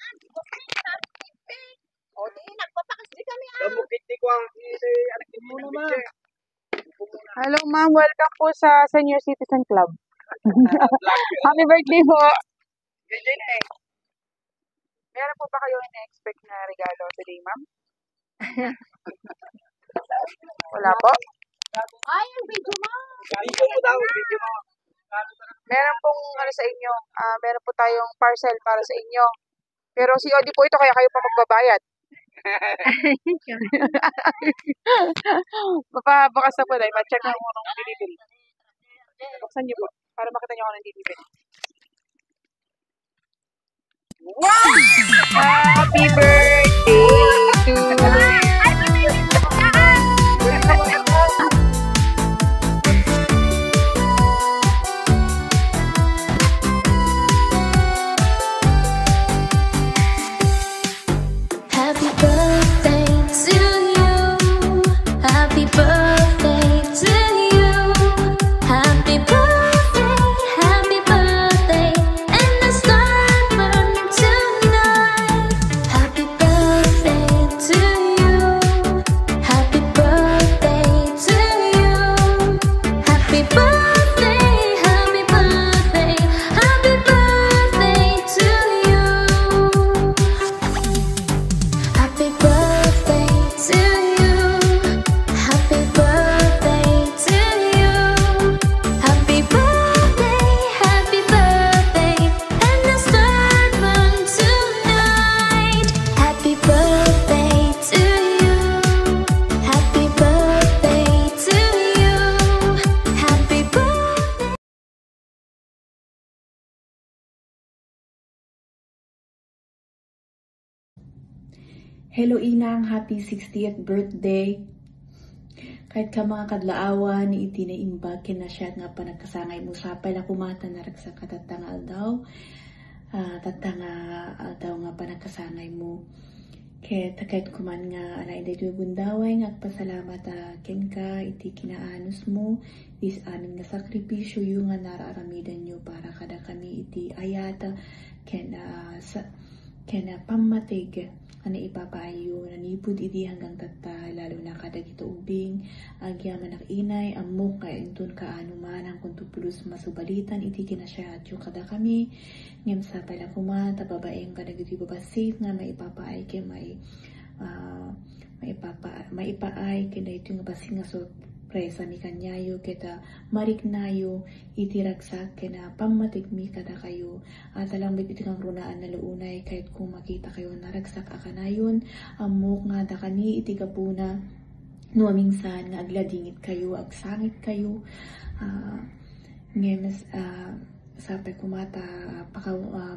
O, di, nagpapakasdi kami Bukit di ko ang anak ni muna ma. Hello ma'am, welcome po sa Senior Citizen Club. Happy birthday po! Meron po ba kayo na-expect na regalo today, ma'am? Wala po? Ay, ang video mo. Video mo daw, video mo. Meron pong ano sa inyo, meron po tayong parcel para sa inyo. Pero COD po ito, kaya kayo pa magbabayad. Papabukas na po dahil ma-check na mo ng delivery. Buksan niyo po, para makita niyo ako ng delivery. Wow! Happy birthday to Happy birthday to you. Happy birthday to you. Happy birthday, and the star burn tonight. Happy birthday to you. Happy birthday to you. Happy birthday, happy birthday, happy birthday to you. Happy birthday to you. Happy birthday to you. Happy birthday, and the star burn tonight. Happy birthday to you. Happy birthday to you. Happy birthday. Hello Inang, happy 60th birthday. Kahit ka mga kadlaawan, ni iti na imbag kinasya nga pa nagkasangay mo sa pala kumata na ragsa katatangal daw. Tatangal daw nga pa nagkasangay mo. Kahit kuman nga anay da ito bundaway nga pasalamat ken ka iti kinaanos mo. Is amin nga sakripisyo yung nga naraaramidan nyo para kada kami iti ayata ken pamatig ano ipapayo nanipod iti hanggang tata lalo na kada kita ubing agyaman ak inay amok kay entun kaano man ang kuntupulos masubalitan iti kinasya at yung kada kami ngem sa pala kumata babaeng kada giti babasit nga maipapaay kay maipaay kay iti nga basit nga sorpresa mi kanyayo kita mariknayo iti ragsak kena pamatigmi kada kayo at alam iti kang runaan na luunay kahit kung makita kayo naragsak akanayon amok nga da kani iti kapuna no minsan nga agladingit kayo agsangit kayo ngayon sapay kumata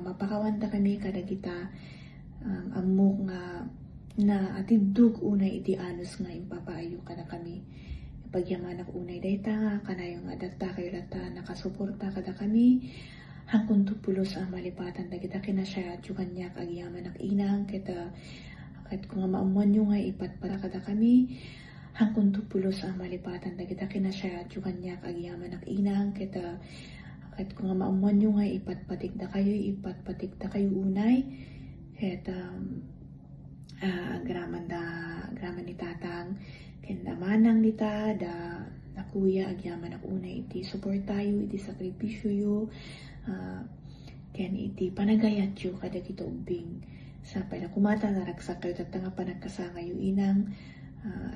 mapakawanta kami kada kita amok nga na atidug unay iti anos nga impapaayo kada kami pagyaman ak unay dayta nga kanayo nga dagta kayo lata nakasuporta kada kami hangkon tupulos ang malipatan dagita kinasya at yung kanya agyaman ak inang kita kahit kung nga maamuan nyo nga ipat para kada kami hangkon tupulos ang malipatan dagita kinasya at yung kanya agyaman ak inang kita kahit kung nga maamuan nyo nga ipat patigda kayo unay kahit graman ni tatang kenda manang nita da kuya agyaman ak unay iti support tayo iti sakripisyo yo ken iti panagayat yo kada kita ubing sa pala kumata naragsak kayo tatanga panagkasangay yo inang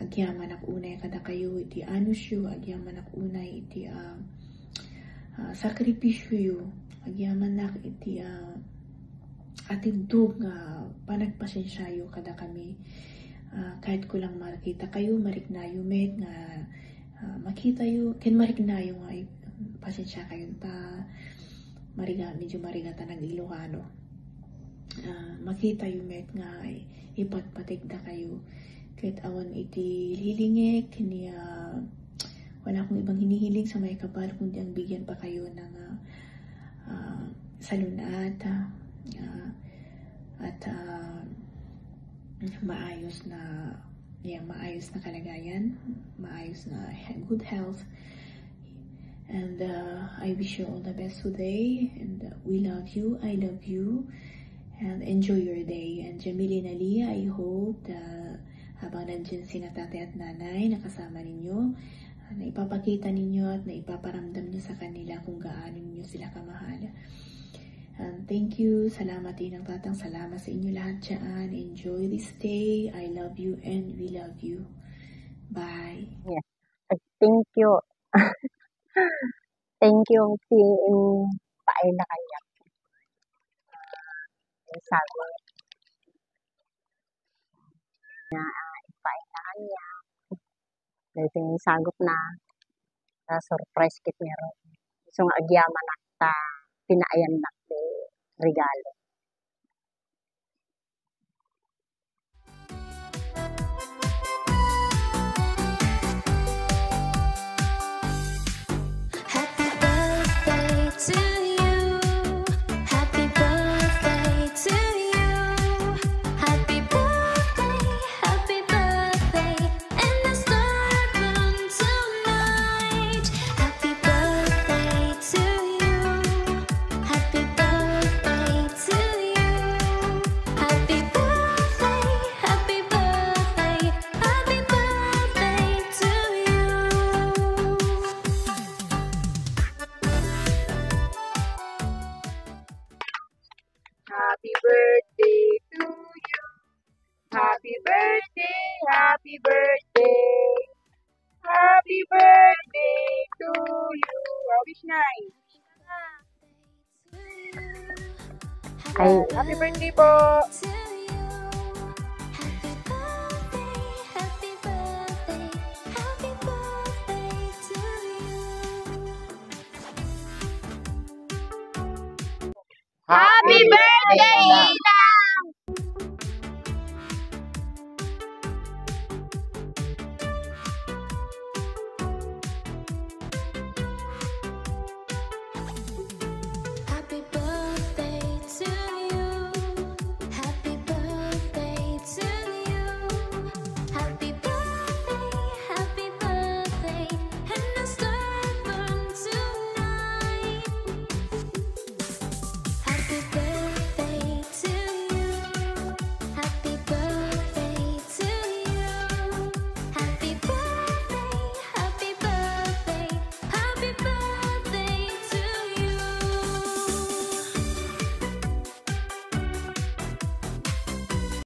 agyaman ak unay kada kayo iti anos yo agyaman ak unay iti sakripisyo yo agyaman nak iti atindog nga panagpasensya yo kada kami kahit ko lang makita kayo mariknayo met nga makita yo ken mariknayo nga pasensya kayo ta medyo marigata ng Ilocano makita yo met nga ipatpatigda kayo kahit awan iti hilingek niya wala akong ibang hinihiling sa may kapal kundi ang bigyan pa kayo ng salunat at maayos na kalagayan, maayos na good health, and I wish you all the best today, and we love you, I love you, And enjoy your day. And Jamili and Aliyah, I hope na habang nandyan sina tatay at nanay, nakasama ninyo, na ipapakita ninyo at na ipaparamdam niyo sa kanila kung gaano ninyo sila kamahal. And thank you. Salamat din ng tatang. Salamat sa inyo lahat dyan. Enjoy this day. I love you and we love you. Bye. Thank you. Thank you si paila kanya. Sabi na paila kanya. Dito yung sagot na surprise kit meron. So nga agyaman nakta pinaayan na regalo. Happy birthday to you. Happy birthday to you. Happy birthday, and the star moon tonight. Happy birthday to you. Happy birthday to you. Happy birthday, happy birthday, happy birthday to you. Happy birthday to you. Happy birthday, happy birthday. Happy birthday to you. Wish night. Ay, Happy birthday po. To you. Happy birthday, happy birthday, happy birthday to you. Happy birthday, Ina!